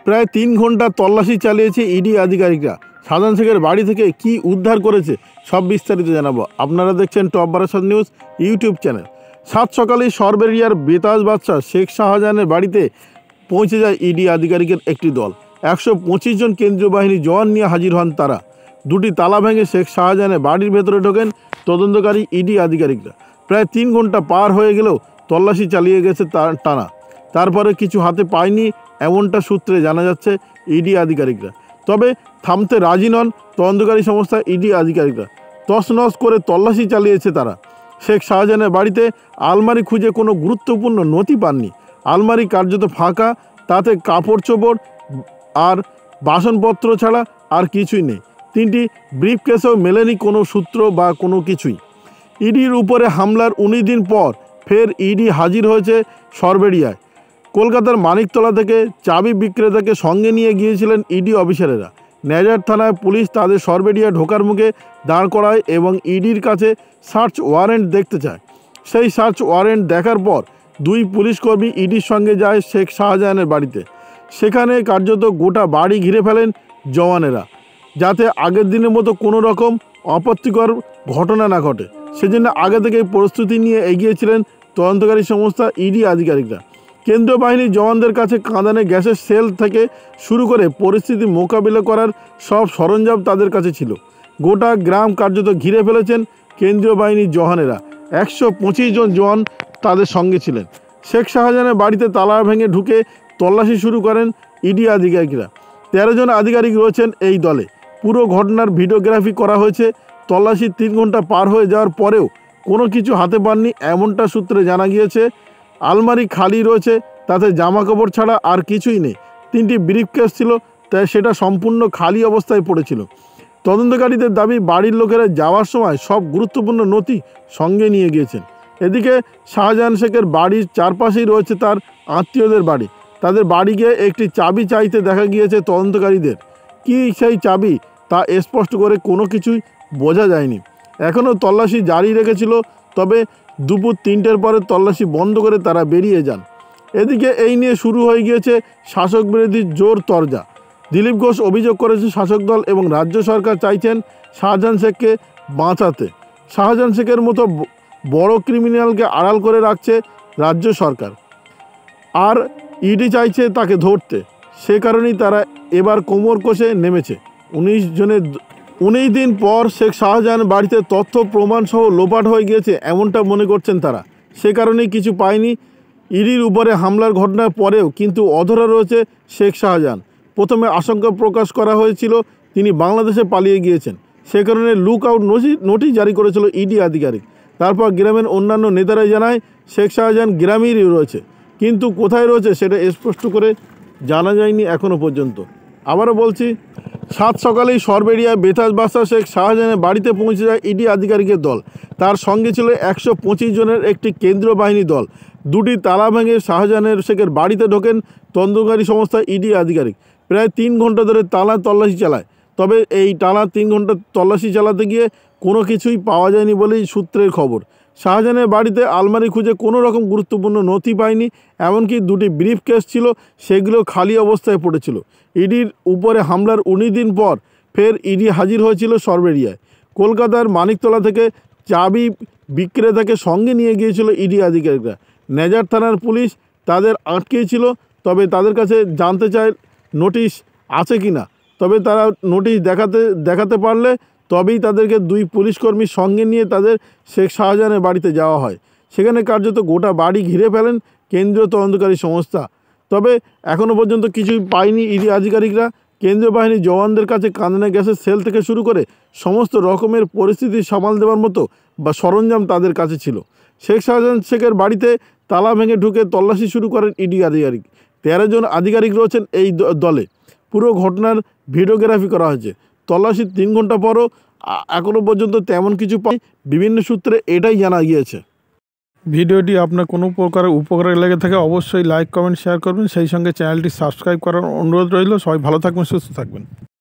প্রায় 3 ঘন্টা তল্লাশি চালিয়েছে ইডি আধিকারিকরা। শাহজাহান শেখের বাড়ি থেকে কি উদ্ধার করেছে সব বিস্তারিত জানাবো। আপনারা দেখছেন top Barasat news YouTube channel. সাত সকালেই সরবেরিয়ার বেতাজ বাদশাহ শেখ শাহজাহানের বাড়িতে পৌঁছে যায় ইডি আধিকারিকের একটি দল। 125 জন কেন্দ্রীয় বাহিনী জওয়ান নিয়ে হাজির হন তারা। দুটি তালা ভেঙে শেখ শাহজাহানের বাড়ির ভেতরে ঢোকেন তদন্তকারী ইডি আধিকারিকরা। প্রায় 3 ঘন্টা পার হয়ে গেলেও তল্লাশি চালিয়ে গেছে টানা। তারপরে কিছু হাতে পায়নি এমনটা সূত্রে জানা যাচ্ছে ইডি আধিকারিকরা। তবে থামতে রাজি নন তদন্তকারী সংস্থা ইডি আধিকারিকরা। তছনছ করে তল্লাশি চালিয়েছে তারা। শেখ শাহজাহানের বাড়িতে আলমারি খুঁজে কোনো গুরুত্বপূর্ণ নথি পাননি। আলমারি কার্যত ফাঁকা, তাতে কাপড় চোপড় আর বাসনপত্র ছাড়া আর কিছুই নেই। 3টি ব্রিফকেসেও মেলেনি কোনো সূত্র বা কোনো কিছুই। ইডির উপরে হামলার 19 দিন পর ফের ইডি হাজির হয়েছে সরবেরিয়ায়। কলকাতার মানিকতলা থেকে চাবি বিক্রেতাকে সঙ্গে নিয়ে গিয়েছিলেন ইডি অফিসারেরা। নেজার থানায় পুলিশ তাদের সরবেরিয়া ঢোকার মুখে দাঁড় করায় এবং ইডির কাছে সার্চ ওয়ারেন্ট দেখতে চায়। সেই সার্চ ওয়ারেন্ট দেখার পর 2 পুলিশকর্মী ইডির সঙ্গে যায় শেখ শাহজাহানের বাড়িতে। সেখানে কার্যত গোটা বাড়ি ঘিরে ফেলেন জওয়ানেরা, যাতে আগের দিনের মতো কোনো রকম আপত্তিকর ঘটনা না ঘটে। সেজন্য আগে থেকেই প্রস্তুতি নিয়ে এগিয়েছিলেন তদন্তকারী সংস্থা ইডি আধিকারিকরা। কেন্দ্রীয় বাহিনীর জওয়ানদের কাছে কাঁদানে গ্যাসের সেল থেকে শুরু করে পরিস্থিতি মোকাবিলা করার সব সরঞ্জাম তাদের কাছে ছিল। গোটা গ্রাম কার্যত ঘিরে ফেলেছেন কেন্দ্রীয় বাহিনীর জওয়ানেরা। 125 জন জওয়ান তাদের সঙ্গে ছিলেন। শেখ শাহজাহানের বাড়িতে তালা ভেঙে ঢুকে তল্লাশি শুরু করেন ইডি আধিকারিকরা। 13 জন আধিকারিক রয়েছেন এই দলে। পুরো ঘটনার ভিডিওগ্রাফি করা হয়েছে। তল্লাশি 3 ঘন্টা পার হয়ে যাওয়ার পরেও কোনো কিছু হাতে পাননি এমনটা সূত্রে জানা গিয়েছে। আলমারি খালি রয়েছে, তাতে জামা কাপড় ছাড়া আর কিছুই নেই। 3টি ব্রিফকেস ছিল, তাই সেটা সম্পূর্ণ খালি অবস্থায় পড়েছিল। তদন্তকারীদের দাবি বাড়ির লোকেরা যাওয়ার সময় সব গুরুত্বপূর্ণ নথি সঙ্গে নিয়ে গিয়েছেন। এদিকে শাহজাহান শেখের বাড়ির চারপাশেই রয়েছে তার আত্মীয়দের বাড়ি। তাদের বাড়ি গিয়ে একটি চাবি চাইতে দেখা গিয়েছে তদন্তকারীদের। কী সেই চাবি তা স্পষ্ট করে কোনো কিছুই বোঝা যায়নি। এখনও তল্লাশি জারি রেখেছিল, তবে দুপুর 3টের পরে তল্লাশি বন্ধ করে তারা বেরিয়ে যান। এদিকে এই নিয়ে শুরু হয়ে গিয়েছে শাসক বিরোধী জোর তরজা। দিলীপ ঘোষ অভিযোগ করেছে শাসক দল এবং রাজ্য সরকার চাইছেন শাহজাহান শেখকে বাঁচাতে। শাহজাহান শেখের মতো বড় ক্রিমিনালকে আড়াল করে রাখছে রাজ্য সরকার, আর ইডি চাইছে তাকে ধরতে। সে কারণেই তারা এবার কোমর কষে নেমেছে। 19 দিন পর শেখ শাহজাহান বাড়িতে তথ্য প্রমাণ সহ লোপাট হয়ে গিয়েছে এমনটা মনে করছেন তারা। সে কারণেই কিছু পায়নি। ইডির উপরে হামলার ঘটনার পরেও কিন্তু অধরা রয়েছে শেখ শাহজাহান। প্রথমে আশঙ্কা প্রকাশ করা হয়েছিল তিনি বাংলাদেশে পালিয়ে গিয়েছেন। সে কারণে লুক আউট নোটিশ জারি করেছিল ইডি আধিকারিক। তারপর গ্রামের অন্যান্য নেতারাই জানায় শেখ শাহজাহান গ্রামেরই রয়েছে, কিন্তু কোথায় রয়েছে সেটা স্পষ্ট করে জানা যায়নি এখনও পর্যন্ত। আবারও বলছি, সাত সকালেই সরবেরিয়ায় বেতাজ বাদশাহ শেখ শাহজাহানের বাড়িতে পৌঁছে যায় ইডি আধিকারিকের দল। তার সঙ্গে ছিল 125 জনের একটি কেন্দ্রীয় বাহিনী দল। 2টি তালা ভেঙে শাহজাহানের শেখের বাড়িতে ঢোকেন তদন্তকারী সংস্থা ইডি আধিকারিক। প্রায় 3 ঘন্টা ধরে তল্লাশি চালায়। তবে এই টানা 3 ঘন্টা তল্লাশি চালাতে গিয়ে কোনো কিছুই পাওয়া যায়নি বলেই সূত্রের খবর। শাহজাহানের বাড়িতে আলমারি খুঁজে কোনো রকম গুরুত্বপূর্ণ নথি পায়নি। এমনকি 2টি ব্রিফকেস ছিল, সেগুলো খালি অবস্থায় পড়েছিল। ইডির উপরে হামলার 19 দিন পর ফের ইডি হাজির হয়েছিল সরবেরিয়ায়। কলকাতার মানিকতলা থেকে চাবি বিক্রেতাকে সঙ্গে নিয়ে গিয়েছিল ইডি আধিকারিকরা। নেজার থানার পুলিশ তাদের আটকেছিল, তবে তাদের কাছে জানতে চায় নোটিশ আছে কি না। তবে তারা নোটিশ দেখাতে পারলে তবেই তাদেরকে 2 পুলিশকর্মীর সঙ্গে নিয়ে তাদের শেখ শাহজাহানের বাড়িতে যাওয়া হয়। সেখানে কার্যত গোটা বাড়ি ঘিরে ফেলেন কেন্দ্রীয় তদন্তকারী সংস্থা। তবে এখনও পর্যন্ত কিছুই পায়নি ইডি আধিকারিকরা। কেন্দ্রীয় বাহিনীর জওয়ানদের কাছে কাঁদানে গ্যাসের সেল থেকে শুরু করে সমস্ত রকমের পরিস্থিতি সামাল দেওয়ার মতো বা সরঞ্জাম তাদের কাছে ছিল। শেখ শাহজাহান শেখের বাড়িতে তালা ভেঙে ঢুকে তল্লাশি শুরু করেন ইডি আধিকারিক। 13 জন আধিকারিক রয়েছেন এই দলে। পুরো ঘটনার ভিডিওগ্রাফি করা হয়েছে। তল্লাশির 3 ঘন্টা পরও এখনও পর্যন্ত তেমন কিছু পাই বিভিন্ন সূত্রে এটাই জানা গিয়েছে। ভিডিওটি আপনার কোনো প্রকারের উপকারে লেগে থাকে অবশ্যই লাইক, কমেন্ট, শেয়ার করবেন। সেই সঙ্গে চ্যানেলটি সাবস্ক্রাইব করার অনুরোধ রইল। সবাই ভালো থাকবেন, সুস্থ থাকবেন।